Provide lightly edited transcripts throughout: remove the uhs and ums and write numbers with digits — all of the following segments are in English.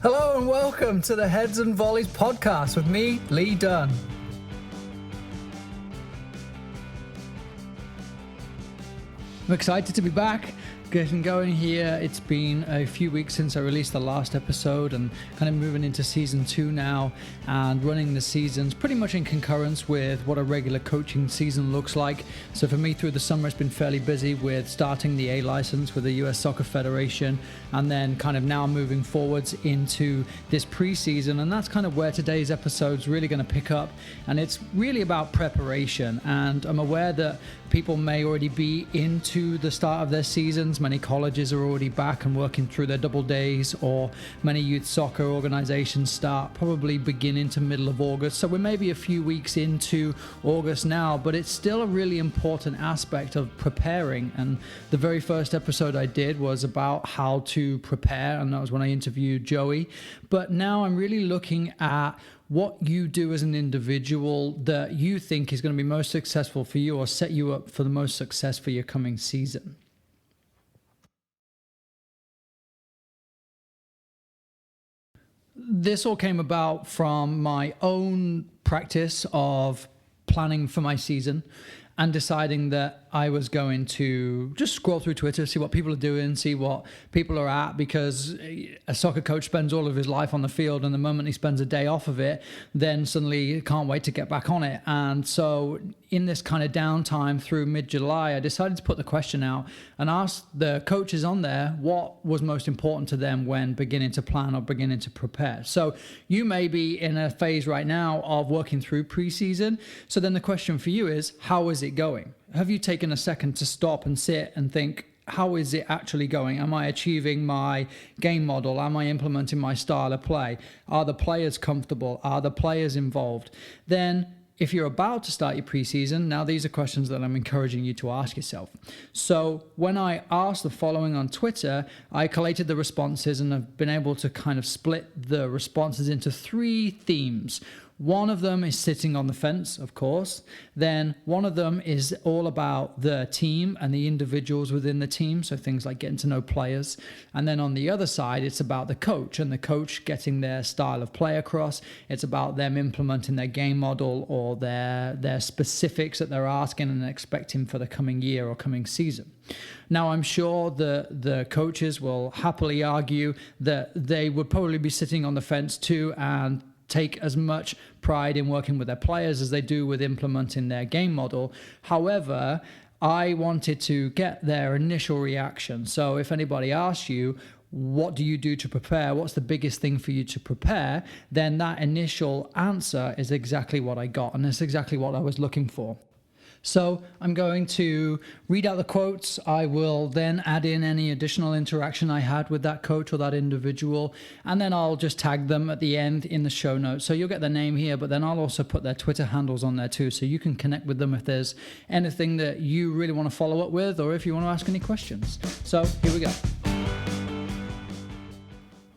Hello and welcome to the Heads and Volleys podcast with me, Lee Dunn. I'm excited to be back, getting going here. It's been a few weeks since I released the last episode and kind of moving into season 2 now and running the seasons pretty much in concurrence with what a regular coaching season looks like. So for me through the summer, it's been fairly busy with starting the A license with the US Soccer Federation and then kind of now moving forwards into this preseason. And that's kind of where today's episode's really going to pick up. And it's really about preparation. And I'm aware that people may already be into the start of their seasons. Many colleges are already back and working through their double days, or many youth soccer organizations start probably beginning to middle of August. So we're maybe a few weeks into August now, but it's still a really important aspect of preparing. And the very first episode I did was about how to prepare, and that was when I interviewed Joey. But now I'm really looking at what you do as an individual that you think is going to be most successful for you or set you up for the most success for your coming season. This all came about from my own practice of planning for my season and deciding that I was going to just scroll through Twitter, see what people are doing, see what people are at, because a soccer coach spends all of his life on the field, and the moment he spends a day off of it, then suddenly he can't wait to get back on it. And so in this kind of downtime through mid-July, I decided to put the question out and ask the coaches on there what was most important to them when beginning to plan or beginning to prepare. So you may be in a phase right now of working through preseason. So then the question for you is, how is it going? Have you taken a second to stop and sit and think, how is it actually going? Am I achieving my game model? Am I implementing my style of play? Are the players comfortable? Are the players involved? Then if you're about to start your preseason, now these are questions that I'm encouraging you to ask yourself. So when I asked the following on Twitter, I collated the responses and have been able to kind of split the responses into 3 themes. One of them is sitting on the fence, of course. Then one of them is all about the team and the individuals within the team, so things like getting to know players. And then on the other side, it's about the coach and the coach getting their style of play across. It's about them implementing their game model or their specifics that they're asking and expecting for the coming year or coming season. Now, I'm sure the coaches will happily argue that they would probably be sitting on the fence too and take as much pride in working with their players as they do with implementing their game model. However, I wanted to get their initial reaction. So if anybody asks you, what do you do to prepare? What's the biggest thing for you to prepare? Then that initial answer is exactly what I got, and that's exactly what I was looking for. So I'm going to read out the quotes. I will then add in any additional interaction I had with that coach or that individual, and then I'll just tag them at the end in the show notes. So you'll get their name here, but then I'll also put their Twitter handles on there too, so you can connect with them if there's anything that you really want to follow up with, or if you want to ask any questions. So here we go.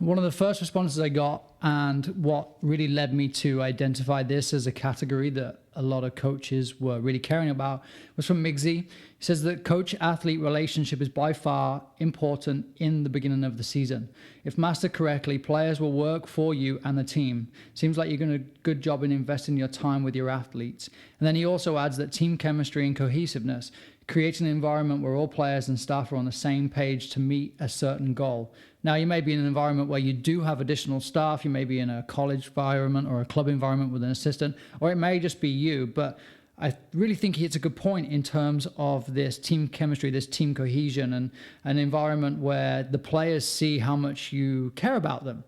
One of the first responses I got, and what really led me to identify this as a category that a lot of coaches were really caring about, was from Migsy. He says that coach-athlete relationship is by far important in the beginning of the season. If mastered correctly, players will work for you and the team. Seems like you're doing a good job in investing your time with your athletes. And then he also adds that team chemistry and cohesiveness creates an environment where all players and staff are on the same page to meet a certain goal. Now, you may be in an environment where you do have additional staff. You may be in a college environment or a club environment with an assistant, or it may just be you. But I really think he hits a good point in terms of this team chemistry, this team cohesion, and an environment where the players see how much you care about them.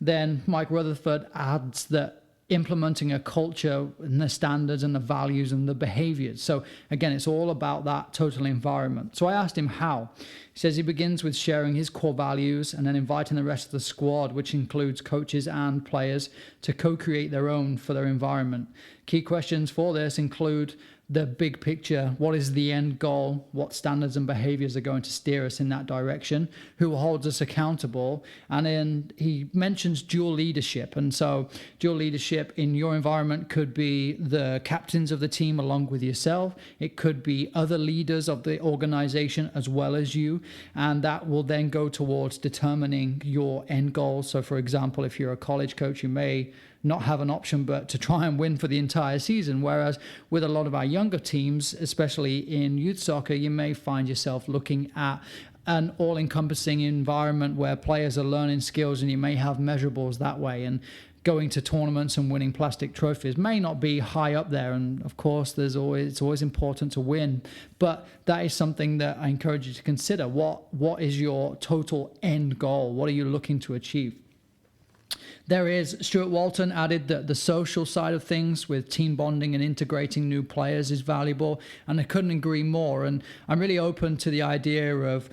Then Mike Rutherford adds that implementing a culture and the standards and the values and the behaviors. So again, it's all about that total environment. So I asked him how. He says he begins with sharing his core values and then inviting the rest of the squad, which includes coaches and players, to co-create their own for their environment. Key questions for this include the big picture, what is the end goal, what standards and behaviors are going to steer us in that direction, who holds us accountable. And then he mentions dual leadership. And so dual leadership in your environment could be the captains of the team along with yourself. It could be other leaders of the organization as well as you. And that will then go towards determining your end goal. So for example, if you're a college coach, you may not have an option but to try and win for the entire season. Whereas with a lot of our younger teams, especially in youth soccer, you may find yourself looking at an all-encompassing environment where players are learning skills, and you may have measurables that way. And going to tournaments and winning plastic trophies may not be high up there. And of course, it's always important to win. But that is something that I encourage you to consider. What is your total end goal? What are you looking to achieve? Stuart Walton added that the social side of things with team bonding and integrating new players is valuable, and I couldn't agree more. And I'm really open to the idea of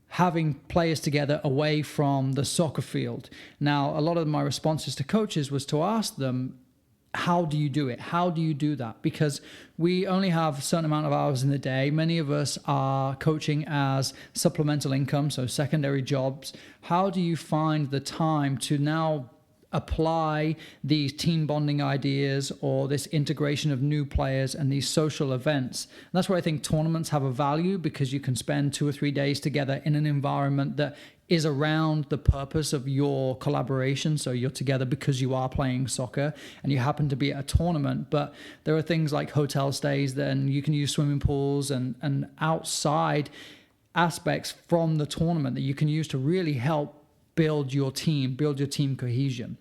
having players together away from the soccer field. Now, a lot of my responses to coaches was to ask them, how do you do it? How do you do that? Because we only have a certain amount of hours in the day. Many of us are coaching as supplemental income, so secondary jobs. How do you find the time to now apply these team bonding ideas or this integration of new players and these social events? And that's where I think tournaments have a value, because you can spend 2 or 3 days together in an environment that is around the purpose of your collaboration. So you're together because you are playing soccer and you happen to be at a tournament. But there are things like hotel stays, then you can use swimming pools and outside aspects from the tournament that you can use to really help build your team cohesion.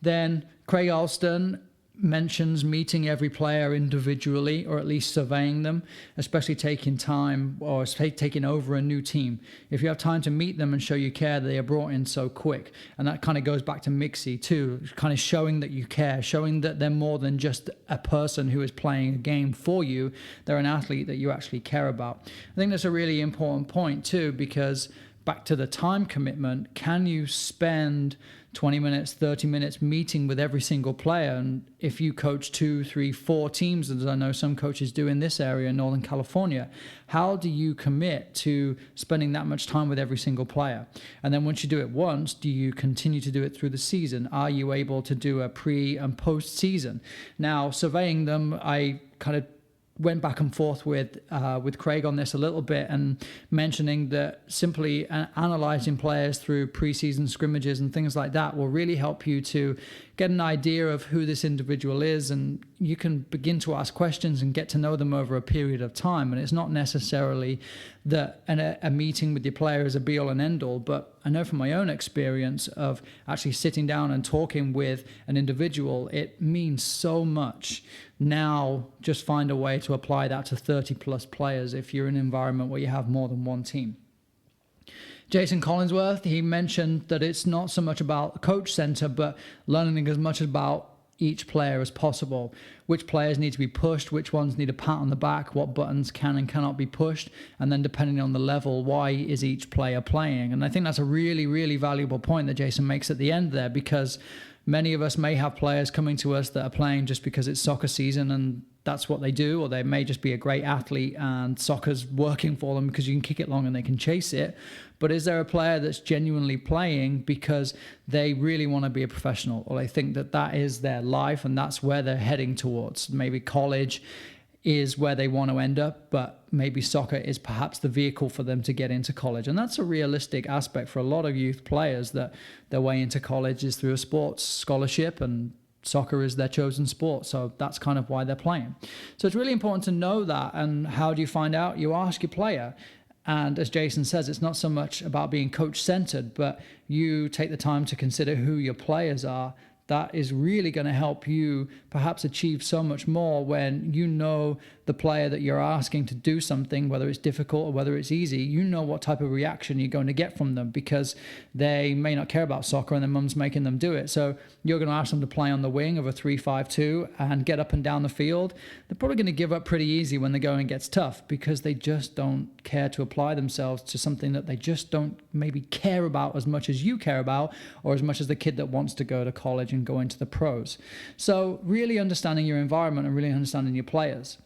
Then Craig Alston mentions meeting every player individually, or at least surveying them, especially taking time or taking over a new team. If you have time to meet them and show you care, they are brought in so quick. And that kind of goes back to Mixie too, kind of showing that you care, showing that they're more than just a person who is playing a game for you. They're an athlete that you actually care about. I think that's a really important point too, because back to the time commitment, can you spend 20 minutes, 30 minutes meeting with every single player? And if you coach 2, 3, 4 teams, as I know some coaches do in this area in Northern California, how do you commit to spending that much time with every single player? And then once you do it once, do you continue to do it through the season? Are you able to do a pre and post season? Now, surveying them, I kind of went back and forth with Craig on this a little bit, and mentioning that simply analyzing players through preseason scrimmages and things like that will really help you to get an idea of who this individual is, and you can begin to ask questions and get to know them over a period of time. And it's not necessarily that a meeting with your player is a be all and end all, but I know from my own experience of actually sitting down and talking with an individual, it means so much. Now just find a way to apply that to 30 plus players if you're in an environment where you have more than one team. Jason Collinsworth, he mentioned that it's not so much about coach center, but learning as much about each player as possible. Which players need to be pushed, which ones need a pat on the back, what buttons can and cannot be pushed, and then depending on the level, why is each player playing? And I think that's a really, really valuable point that Jason makes at the end there, because many of us may have players coming to us that are playing just because it's soccer season and that's what they do, or they may just be a great athlete and soccer's working for them because you can kick it long and they can chase it. But is there a player that's genuinely playing because they really want to be a professional, or they think that that is their life and that's where they're heading towards? Maybe college is where they want to end up, but maybe soccer is perhaps the vehicle for them to get into college. And that's a realistic aspect for a lot of youth players, that their way into college is through a sports scholarship, and soccer is their chosen sport. So that's kind of why they're playing. So it's really important to know that. And how do you find out? You ask your player. And as Jason says, it's not so much about being coach-centered, but you take the time to consider who your players are. That is really going to help you perhaps achieve so much more when you know the player that you're asking to do something, whether it's difficult or whether it's easy. You know what type of reaction you're going to get from them, because they may not care about soccer and their mum's making them do it. So you're going to ask them to play on the wing of a 3-5-2 and get up and down the field. They're probably going to give up pretty easy when the going gets tough, because they just don't care to apply themselves to something that they just don't maybe care about as much as you care about, or as much as the kid that wants to go to college and go into the pros. So really understanding your environment and really understanding your players.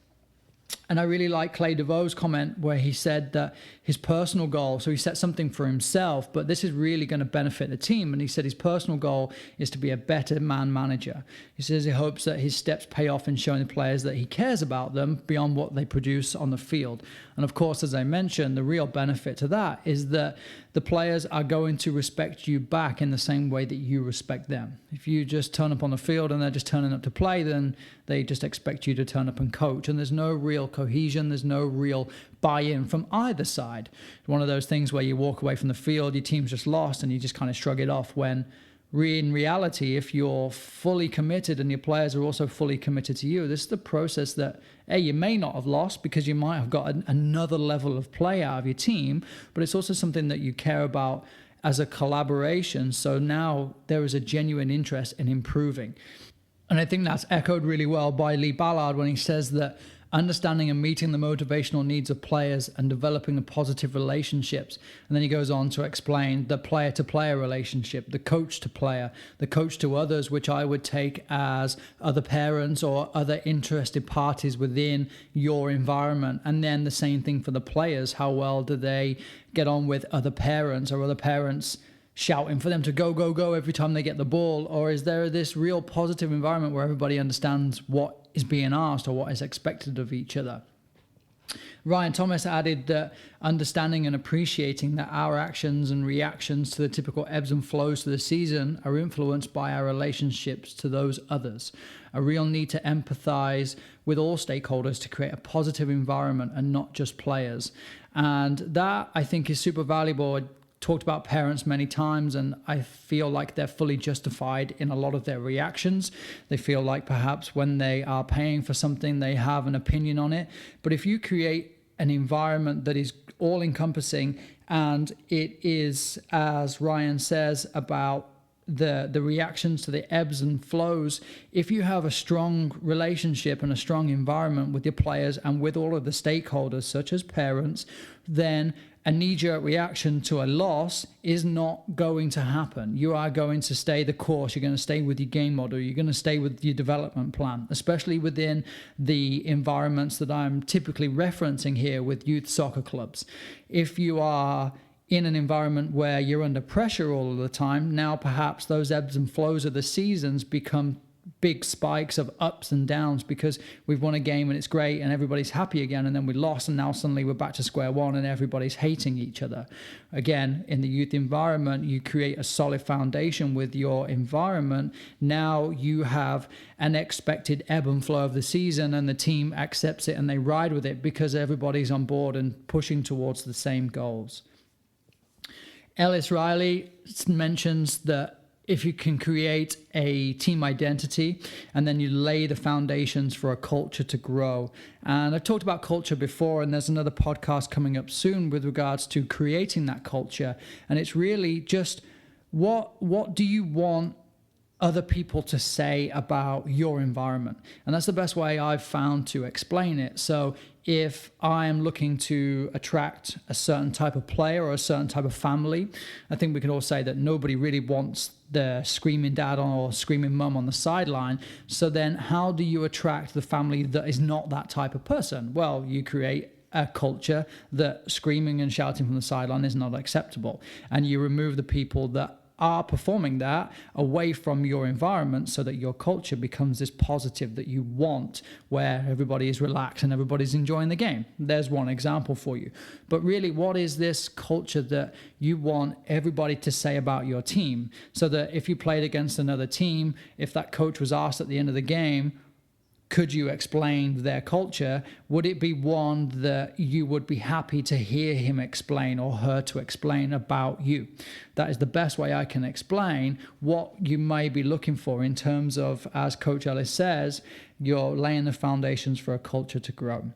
And I really like Clay DeVoe's comment where he said that his personal goal, so he set something for himself, but this is really going to benefit the team. And he said his personal goal is to be a better man manager. He says he hopes that his steps pay off in showing the players that he cares about them beyond what they produce on the field. And of course, as I mentioned, the real benefit to that is that the players are going to respect you back in the same way that you respect them. If you just turn up on the field and they're just turning up to play, then they just expect you to turn up and coach. And there's no real cohesion. There's no real buy-in from either side. One of those things where you walk away from the field, your team's just lost, and you just kind of shrug it off, when in reality, if you're fully committed and your players are also fully committed to you, this is the process that, you may not have lost because you might have got another level of play out of your team, but it's also something that you care about as a collaboration. So now there is a genuine interest in improving. And I think that's echoed really well by Lee Ballard when he says that understanding and meeting the motivational needs of players and developing the positive relationships. And then he goes on to explain the player-to-player relationship, the coach-to-player, the coach to others, which I would take as other parents or other interested parties within your environment. And then the same thing for the players. How well do they get on with other parents, or other parents shouting for them to go, go, go every time they get the ball? Or is there this real positive environment where everybody understands what is being asked or what is expected of each other? Ryan Thomas added that understanding and appreciating that our actions and reactions to the typical ebbs and flows to the season are influenced by our relationships to those others. A real need to empathize with all stakeholders to create a positive environment and not just players. And that, I think, is super valuable. Talked about parents many times, and I feel like they're fully justified in a lot of their reactions. They feel like perhaps when they are paying for something, they have an opinion on it. But if you create an environment that is all-encompassing, and it is, as Ryan says, about the reactions to the ebbs and flows, if you have a strong relationship and a strong environment with your players and with all of the stakeholders, such as parents, then a knee-jerk reaction to a loss is not going to happen. You are going to stay the course. You're going to stay with your game model. You're going to stay with your development plan, especially within the environments that I'm typically referencing here with youth soccer clubs. If you are in an environment where you're under pressure all of the time, now perhaps those ebbs and flows of the seasons become big spikes of ups and downs because we've won a game and it's great and everybody's happy again, and then we lost and now suddenly we're back to square one and everybody's hating each other. Again, in the youth environment, you create a solid foundation with your environment. Now you have an expected ebb and flow of the season, and the team accepts it and they ride with it because everybody's on board and pushing towards the same goals. Ellis Riley mentions that if you can create a team identity and then you lay the foundations for a culture to grow. And I've talked about culture before, and there's another podcast coming up soon with regards to creating that culture. And it's really just what do you want other people to say about your environment? And that's the best way I've found to explain it. So if I am looking to attract a certain type of player or a certain type of family, I think we can all say that nobody really wants the screaming dad or screaming mum on the sideline. So then how do you attract the family that is not that type of person? Well, you create a culture that screaming and shouting from the sideline is not acceptable. And you remove the people that are performing that away from your environment so that your culture becomes this positive that you want, where everybody is relaxed and everybody's enjoying the game. There's one example for you. But really, what is this culture that you want everybody to say about your team? So that if you played against another team, if that coach was asked at the end of the game, could you explain their culture? Would it be one that you would be happy to hear him explain or her to explain about you? That is the best way I can explain what you may be looking for in terms of, as Coach Ellis says, you're laying the foundations for a culture to grow.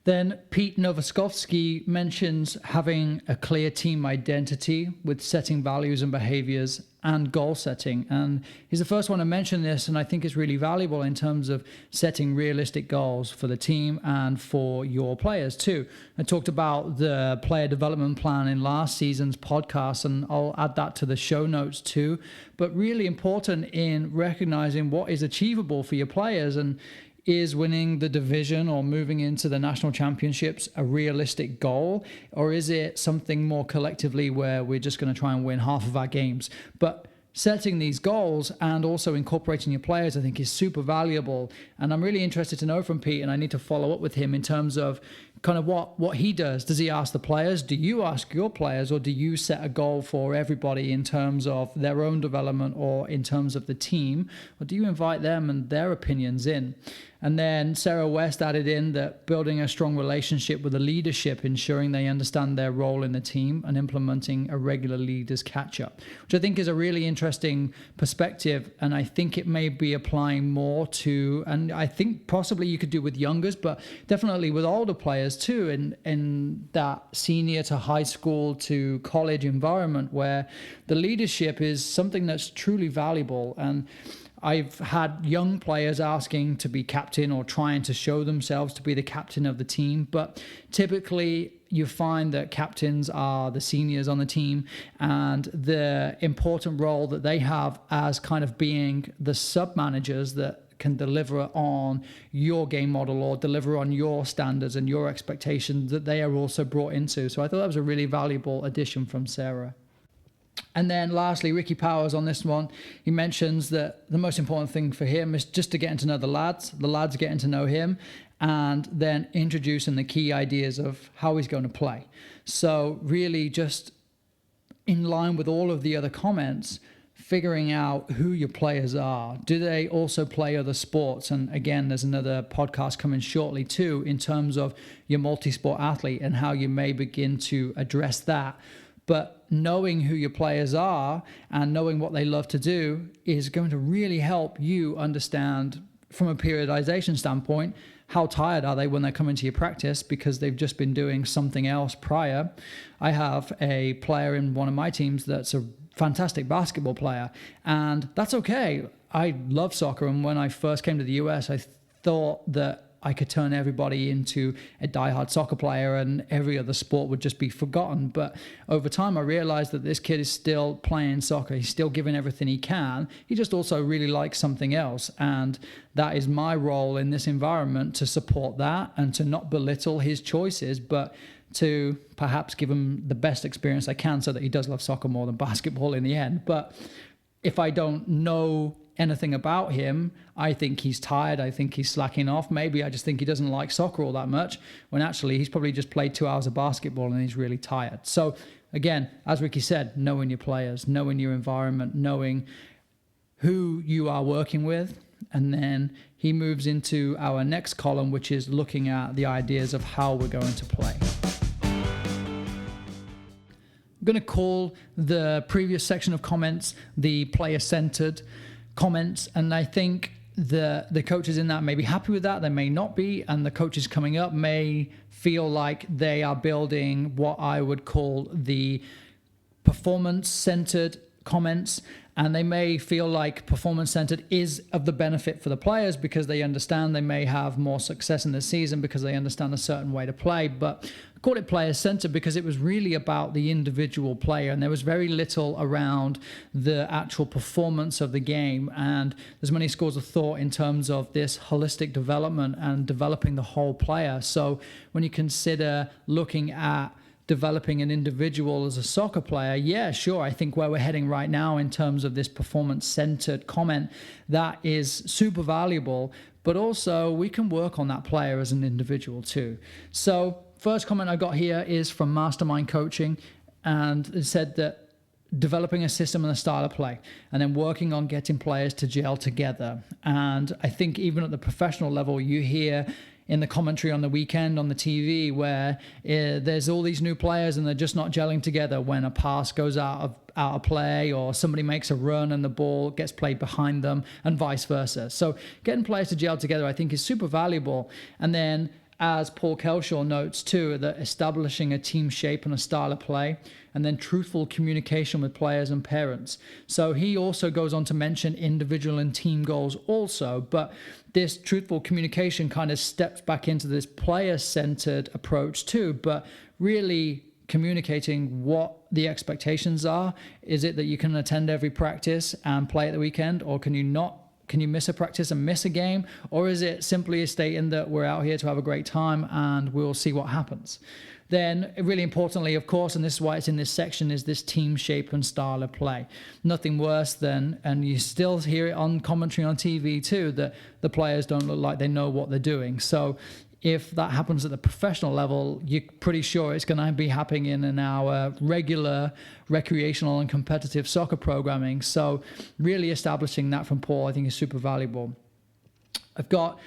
Then Pete Novoskovsky mentions having a clear team identity with setting values and behaviors and goal setting. And he's the first one to mention this, and I think it's really valuable in terms of setting realistic goals for the team and for your players too. I talked about the player development plan in last season's podcast, and I'll add that to the show notes too. But really important in recognizing what is achievable for your players. And is winning the division or moving into the national championships a realistic goal? Or is it something more collectively where we're just going to try and win half of our games? But setting these goals and also incorporating your players, I think, is super valuable. And I'm really interested to know from Pete, and I need to follow up with him in terms of kind of what he does. Does he ask the players? Do you ask your players? Or do you set a goal for everybody in terms of their own development or in terms of the team? Or do you invite them and their opinions in? And then Sarah West added in that building a strong relationship with the leadership, ensuring they understand their role in the team and implementing a regular leaders catch-up, which I think is a really interesting perspective. And I think it may be applying more to, and I think possibly you could do with youngers, but definitely with older players too, in that senior to high school to college environment where the leadership is something that's truly valuable. And I've had young players asking to be captain or trying to show themselves to be the captain of the team. But typically you find that captains are the seniors on the team, and the important role that they have as kind of being the sub-managers that can deliver on your game model or deliver on your standards and your expectations, that they are also brought into. So I thought that was a really valuable addition from Sarah. And then lastly, Ricky Powers on this one, he mentions that the most important thing for him is just to get to know the lads getting to know him, and then introducing the key ideas of how he's going to play. So really just in line with all of the other comments, figuring out who your players are. Do they also play other sports? And again, there's another podcast coming shortly too, in terms of your multi-sport athlete and how you may begin to address that. But knowing who your players are and knowing what they love to do is going to really help you understand from a periodization standpoint, how tired are they when they come into your practice because they've just been doing something else prior. I have a player in one of my teams that's a fantastic basketball player, and that's okay. I love soccer, and when I first came to the US, I thought that I could turn everybody into a diehard soccer player and every other sport would just be forgotten. But over time, I realized that this kid is still playing soccer. He's still giving everything he can. He just also really likes something else. And that is my role in this environment, to support that and to not belittle his choices, but to perhaps give him the best experience I can so that he does love soccer more than basketball in the end. But if I don't know anything about him, I think he's tired, I think he's slacking off. Maybe I just think he doesn't like soccer all that much, when actually he's probably just played 2 hours of basketball and he's really tired. So again, as Ricky said, knowing your players, knowing your environment, knowing who you are working with. And then he moves into our next column, which is looking at the ideas of how we're going to play. I'm going to call the previous section of comments the player-centered comments, and I think the coaches in that may be happy with that, they may not be, and the coaches coming up may feel like they are building what I would call the performance-centered comments, and they may feel like performance-centered is of the benefit for the players because they understand they may have more success in the season because they understand a certain way to play. But I called it player-centered because it was really about the individual player, and there was very little around the actual performance of the game. And there's many schools of thought in terms of this holistic development and developing the whole player. So when you consider looking at developing an individual as a soccer player, yeah, sure, I think where we're heading right now in terms of this performance-centered comment, that is super valuable, but also we can work on that player as an individual too. So first comment I got here is from Mastermind Coaching, and it said that developing a system and a style of play, and then working on getting players to gel together. And I think even at the professional level, you hear in the commentary on the weekend on the TV where there's all these new players and they're just not gelling together when a pass goes out of play, or somebody makes a run and the ball gets played behind them, and vice versa. So getting players to gel together, I think, is super valuable. And then, as Paul Kelshaw notes too, that establishing a team shape and a style of play, and then truthful communication with players and parents. So he also goes on to mention individual and team goals also, but this truthful communication kind of steps back into this player-centered approach too, but really communicating what the expectations are. Is it that you can attend every practice and play at the weekend, or can you not can you miss a practice and miss a game? Or is it simply stating that we're out here to have a great time and we'll see what happens? Then really importantly, of course, and this is why it's in this section, is this team shape and style of play. Nothing worse than, and you still hear it on commentary on TV too, that the players don't look like they know what they're doing. So if that happens at the professional level, you're pretty sure it's going to be happening in our regular recreational and competitive soccer programming. So really establishing that from Paul, I think, is super valuable. I've got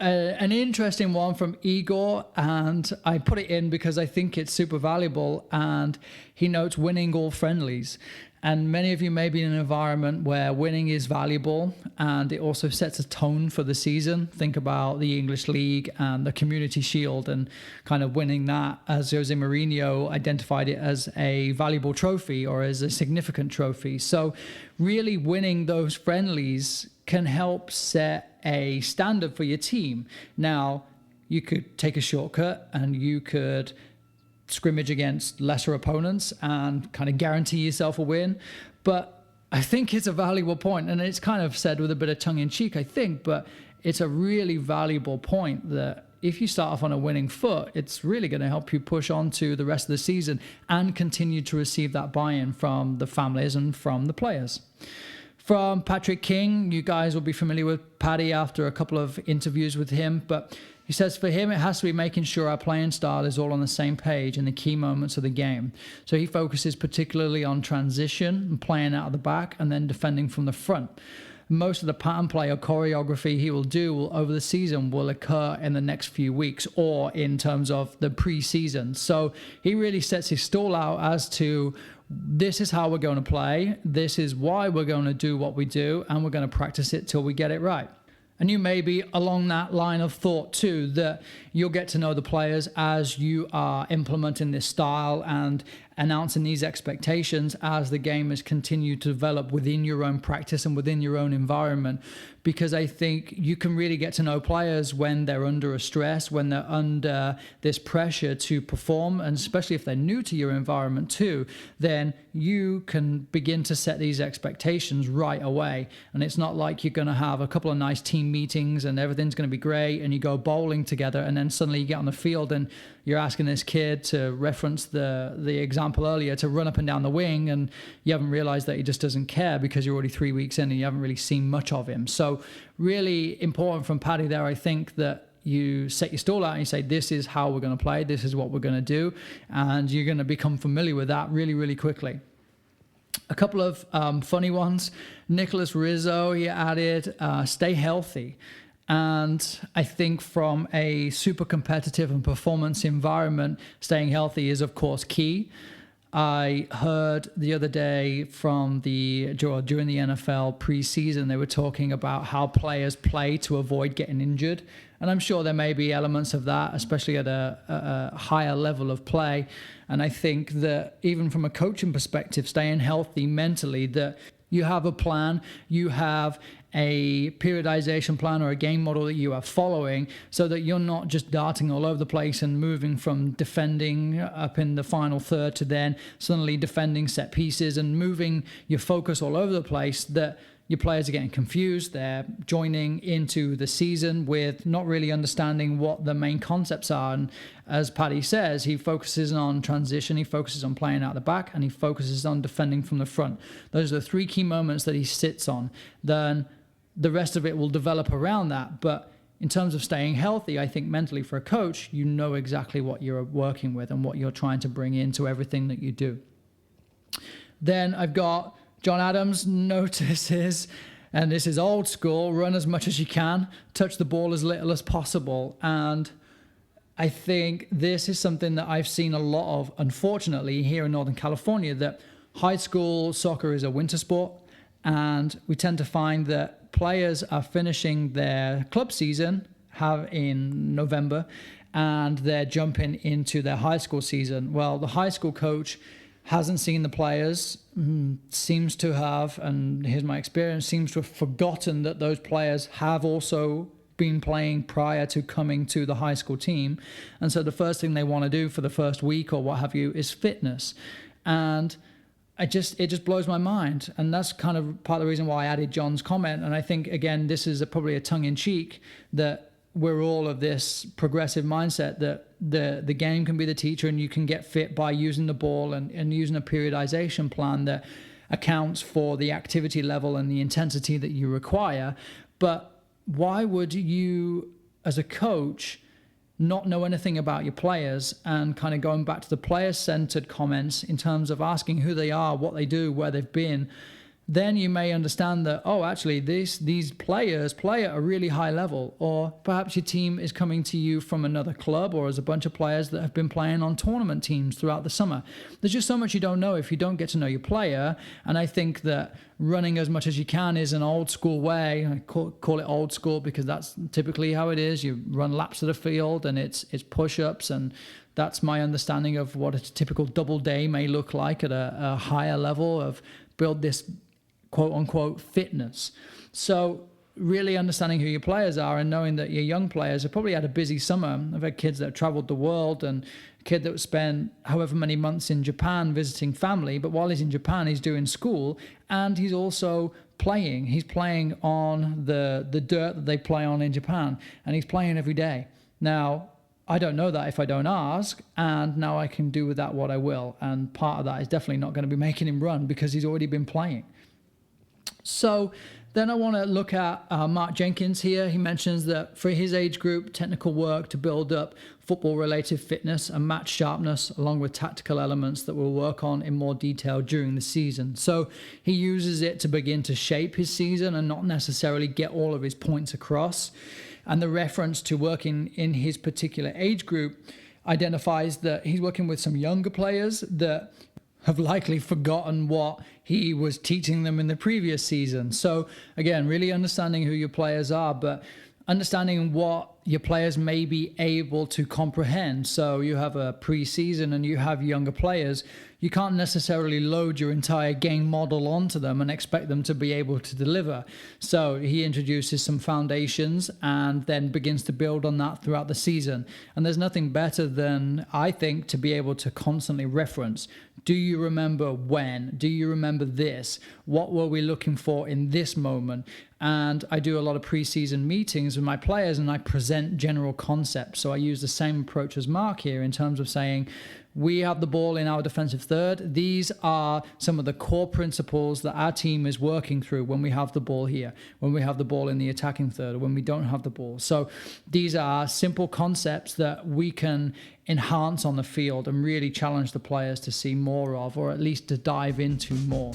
an interesting one from Igor, and I put it in because I think it's super valuable, and he notes winning all friendlies. And many of you may be in an environment where winning is valuable, and it also sets a tone for the season. Think about the English League and the Community Shield and kind of winning that, as Jose Mourinho identified it, as a valuable trophy or as a significant trophy. So really winning those friendlies can help set a standard for your team. Now, you could take a shortcut and you could scrimmage against lesser opponents and kind of guarantee yourself a win. But I think it's a valuable point, and it's kind of said with a bit of tongue in cheek, I think, but it's a really valuable point that if you start off on a winning foot, it's really going to help you push on to the rest of the season and continue to receive that buy-in from the families and from the players. From Patrick King, you guys will be familiar with Paddy after a couple of interviews with him, but he says for him, it has to be making sure our playing style is all on the same page in the key moments of the game. So he focuses particularly on transition and playing out of the back and then defending from the front. Most of the pattern play or choreography he will do over the season will occur in the next few weeks or in terms of the pre-season. So he really sets his stall out as to this is how we're going to play, this is why we're going to do what we do, and we're going to practice it till we get it right. And you may be along that line of thought too, that you'll get to know the players as you are implementing this style and announcing these expectations as the game has continued to develop within your own practice and within your own environment. Because I think you can really get to know players when they're under a stress, when they're under this pressure to perform, and especially if they're new to your environment too, then you can begin to set these expectations right away. And it's not like you're going to have a couple of nice team meetings and everything's going to be great and you go bowling together and then suddenly you get on the field and you're asking this kid, to reference the example earlier, to run up and down the wing, and you haven't realized that he just doesn't care because you're already 3 weeks in and you haven't really seen much of him. So really important from Paddy there, I think, that you set your stall out and you say, this is how we're going to play, this is what we're going to do, and you're going to become familiar with that really, really quickly. A couple of funny ones. Nicholas Rizzo, he added, stay healthy. And I think from a super competitive and performance environment, staying healthy is, of course, key. I heard the other day during the NFL preseason, they were talking about how players play to avoid getting injured. And I'm sure there may be elements of that, especially at a higher level of play. And I think that even from a coaching perspective, staying healthy mentally, that you have a plan, you have a periodization plan or a game model that you are following, so that you're not just darting all over the place and moving from defending up in the final third to then suddenly defending set pieces and moving your focus all over the place, that your players are getting confused. They're joining into the season with not really understanding what the main concepts are. And as Paddy says, he focuses on transition, he focuses on playing out the back, and he focuses on defending from the front. Those are the three key moments that he sits on. Then the rest of it will develop around that. But in terms of staying healthy, I think mentally for a coach, you know exactly what you're working with and what you're trying to bring into everything that you do. Then I've got John Adams notices, and this is old school, run as much as you can, touch the ball as little as possible. And I think this is something that I've seen a lot of, unfortunately, here in Northern California, that high school soccer is a winter sport. And we tend to find that players are finishing their club season in November, and they're jumping into their high school season. Well, the high school coach hasn't seen the players, seems to have, and here's my experience, seems to have forgotten that those players have also been playing prior to coming to the high school team. And so the first thing they want to do for the first week or what have you is fitness. And it just blows my mind. And that's kind of part of the reason why I added John's comment. And I think, again, this is probably a tongue-in-cheek, that we're all of this progressive mindset that the game can be the teacher, and you can get fit by using the ball and using a periodization plan that accounts for the activity level and the intensity that you require. But why would you, as a coach, not know anything about your players? And kind of going back to the player-centered comments in terms of asking who they are, what they do, where they've been, then you may understand that, oh, actually, these players play at a really high level. Or perhaps your team is coming to you from another club, or as a bunch of players that have been playing on tournament teams throughout the summer. There's just so much you don't know if you don't get to know your player. And I think that running as much as you can is an old school way. I call it old school because that's typically how it is. You run laps of the field, and it's push-ups, and that's my understanding of what a typical double day may look like at a higher level of build this quote-unquote fitness. So really understanding who your players are and knowing that your young players have probably had a busy summer. I've had kids that have traveled the world, and a kid that spent however many months in Japan visiting family, but while he's in Japan, he's doing school, and he's also playing. He's playing on the dirt that they play on in Japan, and he's playing every day. Now, I don't know that if I don't ask, and now I can do with that what I will. And part of that is definitely not going to be making him run because he's already been playing. So then I want to look at Mark Jenkins here. He mentions that for his age group, technical work to build up football-related fitness and match sharpness, along with tactical elements that we'll work on in more detail during the season. So he uses it to begin to shape his season and not necessarily get all of his points across. And the reference to working in his particular age group identifies that he's working with some younger players that have likely forgotten what he was teaching them in the previous season. So again, really understanding who your players are, but understanding what your players may be able to comprehend. So you have a pre-season and you have younger players. You can't necessarily load your entire game model onto them and expect them to be able to deliver. So he introduces some foundations and then begins to build on that throughout the season. And there's nothing better than, I think, to be able to constantly reference. Do you remember when? Do you remember this? What were we looking for in this moment? And I do a lot of preseason meetings with my players, and I present general concepts. So I use the same approach as Mark here in terms of saying, we have the ball in our defensive third. These are some of the core principles that our team is working through when we have the ball here, when we have the ball in the attacking third, or when we don't have the ball. So these are simple concepts that we can enhance on the field and really challenge the players to see more of, or at least to dive into more.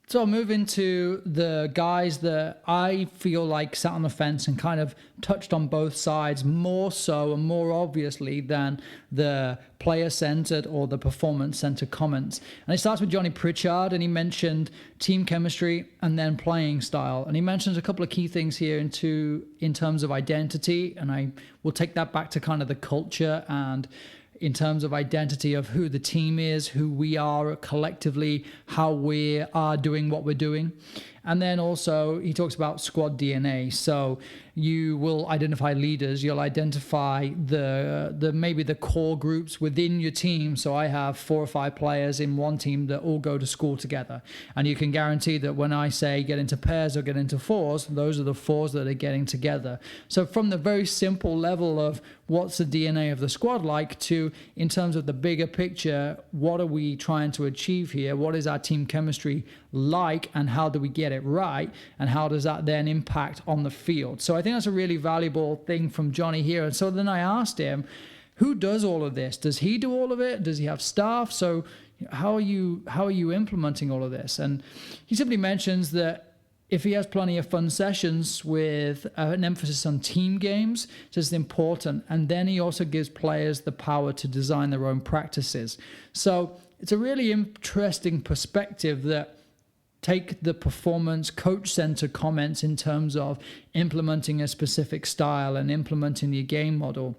So I'll move into the guys that I feel like sat on the fence and kind of touched on both sides more so and more obviously than the player-centered or the performance-centered comments. And it starts with Johnny Pritchard, and he mentioned team chemistry and then playing style. And he mentions a couple of key things here in terms of identity, and I will take that back to kind of the culture and in terms of identity of who the team is, who we are collectively, how we are doing what we're doing. And then also he talks about squad DNA. So you will identify leaders, you'll identify the maybe the core groups within your team. So I have 4 or 5 players in one team that all go to school together. And you can guarantee that when I say get into pairs or get into fours, those are the fours that are getting together. So from the very simple level of what's the DNA of the squad like to, in terms of the bigger picture, what are we trying to achieve here? What is our team chemistry like, and how do we get it right? And how does that then impact on the field? So I think that's a really valuable thing from Johnny here. And so then I asked him, who does all of this? Does he do all of it? Does he have staff? So how are you implementing all of this? And he simply mentions that if he has plenty of fun sessions with an emphasis on team games, it's just important. And then he also gives players the power to design their own practices. So it's a really interesting perspective that take the performance coach-centered comments in terms of implementing a specific style and implementing your game model.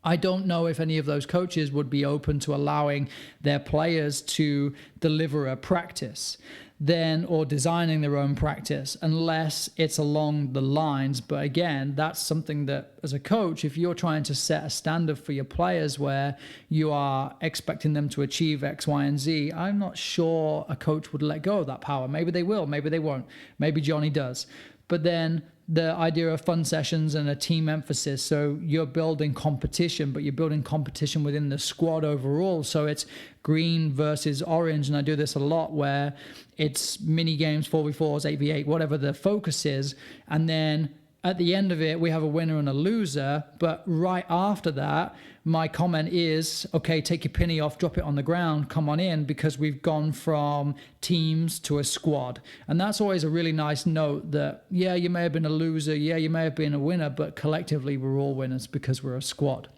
I don't know if any of those coaches would be open to allowing their players to deliver a practice. then, or designing their own practice, unless it's along the lines. But again, that's something that as a coach, if you're trying to set a standard for your players where you are expecting them to achieve X, Y, and Z, I'm not sure a coach would let go of that power. Maybe they will, maybe they won't. Maybe Johnny does. But then the idea of fun sessions and a team emphasis. So you're building competition, but you're building competition within the squad overall. So it's green versus orange. And I do this a lot where it's mini games, 4v4s, 8v8, whatever the focus is. And then at the end of it, we have a winner and a loser. But right after that, my comment is, okay, take your penny off, drop it on the ground, come on in, because we've gone from teams to a squad. And that's always a really nice note that, yeah, you may have been a loser, yeah, you may have been a winner, but collectively we're all winners because we're a squad.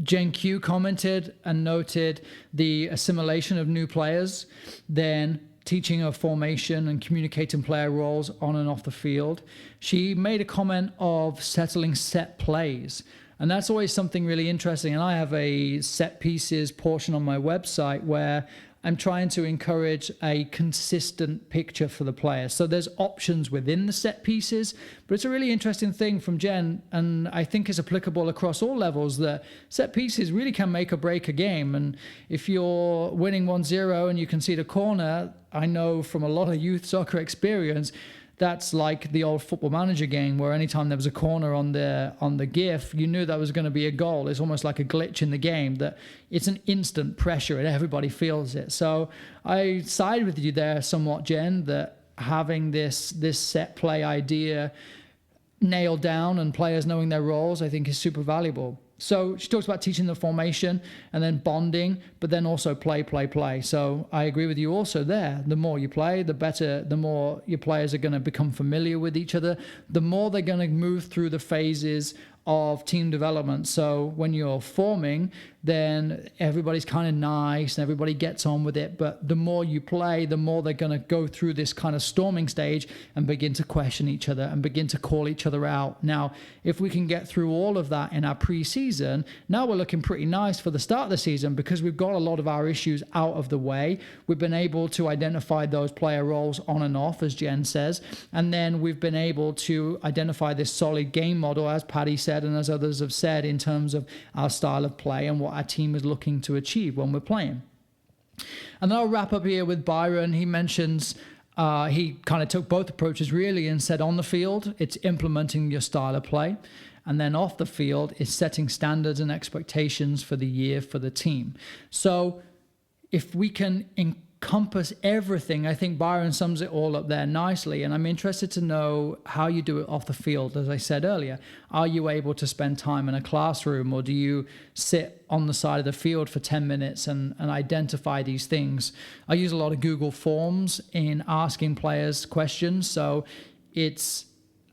Jen Q commented and noted the assimilation of new players, then teaching of formation and communicating player roles on and off the field. She made a comment of settling set plays. And that's always something really interesting. And I have a set pieces portion on my website where I'm trying to encourage a consistent picture for the player. So there's options within the set pieces, but it's a really interesting thing from Jen, and I think is applicable across all levels, that set pieces really can make or break a game. And if you're winning 1-0 and you concede a corner, I know from a lot of youth soccer experience, that's like the old Football Manager game where anytime there was a corner on the GIF, you knew that was going to be a goal. It's almost like a glitch in the game, that it's an instant pressure and everybody feels it. So I side with you there somewhat, Jen, that having this set play idea nailed down and players knowing their roles, I think is super valuable. So she talks about teaching the formation and then bonding, but then also play. So I agree with you also there. The more you play, the better, the more your players are going to become familiar with each other, the more they're going to move through the phases of team development. So when you're forming, then everybody's kind of nice and everybody gets on with it. But the more you play, the more they're going to go through this kind of storming stage and begin to question each other and begin to call each other out. Now, if we can get through all of that in our pre-season, now we're looking pretty nice for the start of the season because we've got a lot of our issues out of the way. We've been able to identify those player roles on and off, as Jen says. And then we've been able to identify this solid game model, as Paddy said, and as others have said, in terms of our style of play and what our team is looking to achieve when we're playing. And then I'll wrap up here with Byron. He mentions he kind of took both approaches really and said on the field, it's implementing your style of play. And then off the field, it's setting standards and expectations for the year for the team. So if we can encompass everything, I think Byron sums it all up there nicely. And I'm interested to know how you do it off the field. As I said earlier, are you able to spend time in a classroom, or do you sit on the side of the field for 10 minutes and identify these things? I use a lot of Google Forms in asking players questions. So it's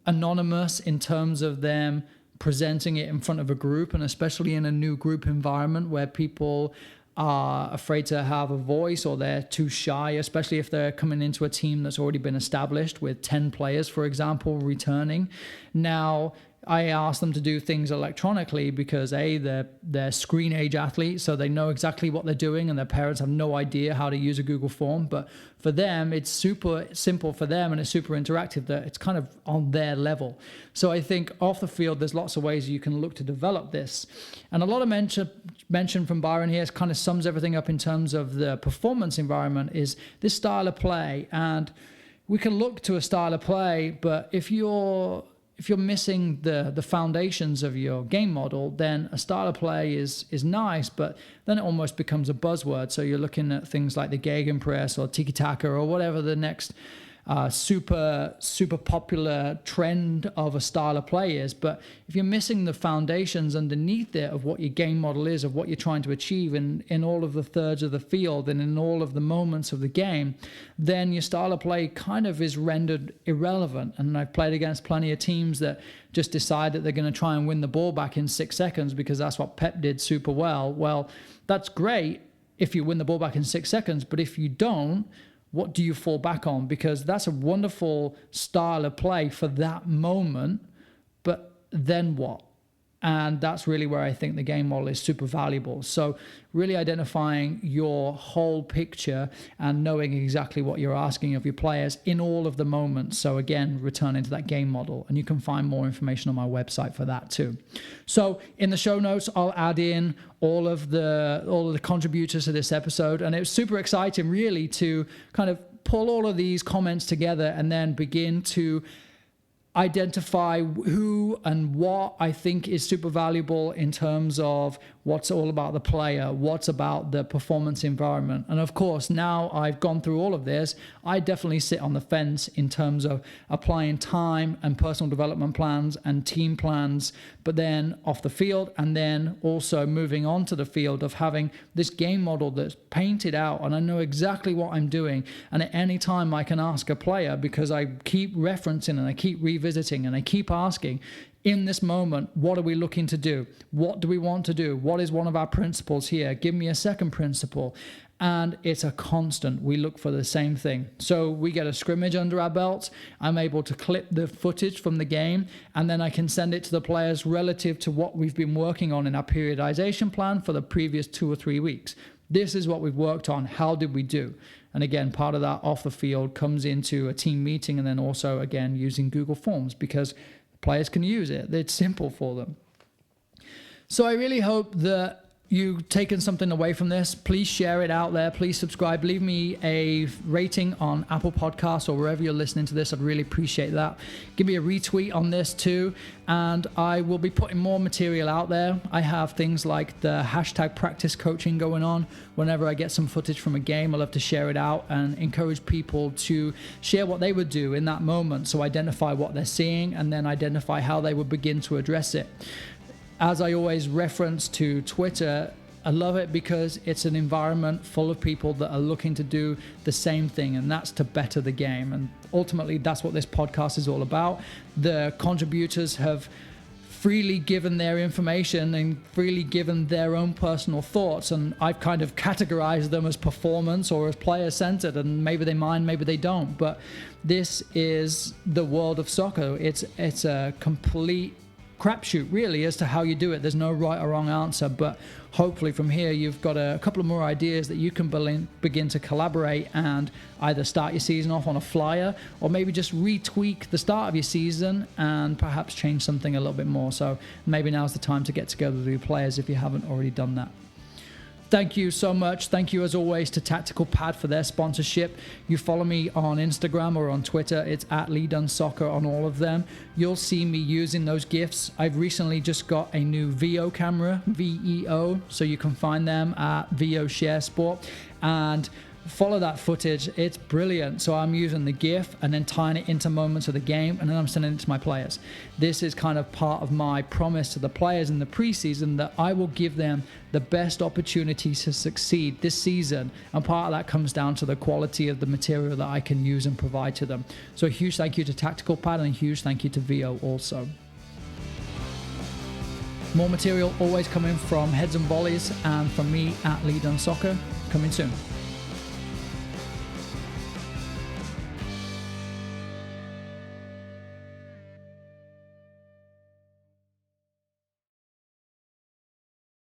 anonymous in terms of them presenting it in front of a group, and especially in a new group environment where people are afraid to have a voice or they're too shy, especially if they're coming into a team that's already been established with 10 players, for example, returning. Now, I ask them to do things electronically because they're screen age athletes, so they know exactly what they're doing, and their parents have no idea how to use a Google form. But for them, it's super simple for them, and it's super interactive, that it's kind of on their level. So I think off the field, there's lots of ways you can look to develop this. And a lot of mention from Byron here kind of sums everything up in terms of the performance environment, is this style of play. And we can look to a style of play, but if you're missing the foundations of your game model, then a style of play is nice, but then it almost becomes a buzzword. So you're looking at things like the Gegenpress or Tiki-Taka or whatever the next super popular trend of a style of play is. But if you're missing the foundations underneath it of what your game model is, of what you're trying to achieve in all of the thirds of the field and in all of the moments of the game, then your style of play kind of is rendered irrelevant. And I've played against plenty of teams that just decide that they're going to try and win the ball back in 6 seconds because that's what Pep did super well. Well, that's great if you win the ball back in 6 seconds, but if you don't, what do you fall back on? Because that's a wonderful style of play for that moment, but then what? And that's really where I think the game model is super valuable. So really identifying your whole picture and knowing exactly what you're asking of your players in all of the moments. So again, returning to that game model. And you can find more information on my website for that too. So in the show notes, I'll add in all of the contributors to this episode. And it was super exciting really to kind of pull all of these comments together and then begin to identify who and what I think is super valuable in terms of what's all about the player, what's about the performance environment. And of course, now I've gone through all of this, I definitely sit on the fence in terms of applying time and personal development plans and team plans, but then off the field, and then also moving on to the field of having this game model that's painted out and I know exactly what I'm doing. And at any time I can ask a player, because I keep referencing and I keep revisiting and I keep asking, in this moment, what are we looking to do? What do we want to do? What is one of our principles here? Give me a second principle. And it's a constant. We look for the same thing. So we get a scrimmage under our belts. I'm able to clip the footage from the game, and then I can send it to the players relative to what we've been working on in our periodization plan for the previous 2 or 3 weeks. This is what we've worked on. How did we do? And again, part of that off the field comes into a team meeting, and then also, again, using Google Forms, because players can use it. It's simple for them. So I really hope that you've taken something away from this. Please share it out there. Please subscribe. Leave me a rating on Apple Podcasts or wherever you're listening to this. I'd really appreciate that. Give me a retweet on this too. And I will be putting more material out there. I have things like the hashtag practice coaching going on. Whenever I get some footage from a game, I love to share it out and encourage people to share what they would do in that moment. So identify what they're seeing and then identify how they would begin to address it. As I always reference to Twitter, I love it because it's an environment full of people that are looking to do the same thing, and that's to better the game. And ultimately, that's what this podcast is all about. The contributors have freely given their information and freely given their own personal thoughts, and I've kind of categorized them as performance or as player-centered, and maybe they mind, maybe they don't. But this is the world of soccer. It's a complete crapshoot really as to how you do it. There's no right or wrong answer, but hopefully from here you've got a couple of more ideas that you can begin to collaborate and either start your season off on a flyer or maybe just retweak the start of your season and perhaps change something a little bit more. So maybe now's the time to get together with your players if you haven't already done that. Thank you so much. Thank you as always to Tactical Pad for their sponsorship. You follow me on Instagram or on Twitter. It's at LeeDunneSoccer on all of them. You'll see me using those GIFs. I've recently just got a new VO camera, VEO, so you can find them at VO Share Sport. And follow that footage. It's brilliant. So I'm using the GIF and then tying it into moments of the game, and then I'm sending it to my players. This is kind of part of my promise to the players in the preseason that I will give them the best opportunities to succeed this season, and part of that comes down to the quality of the material that I can use and provide to them. So a huge thank you to Tactical Pad and a huge thank you to VO also. More material always coming from Heads and Volleys and from me at LeeDunneSoccer, coming soon.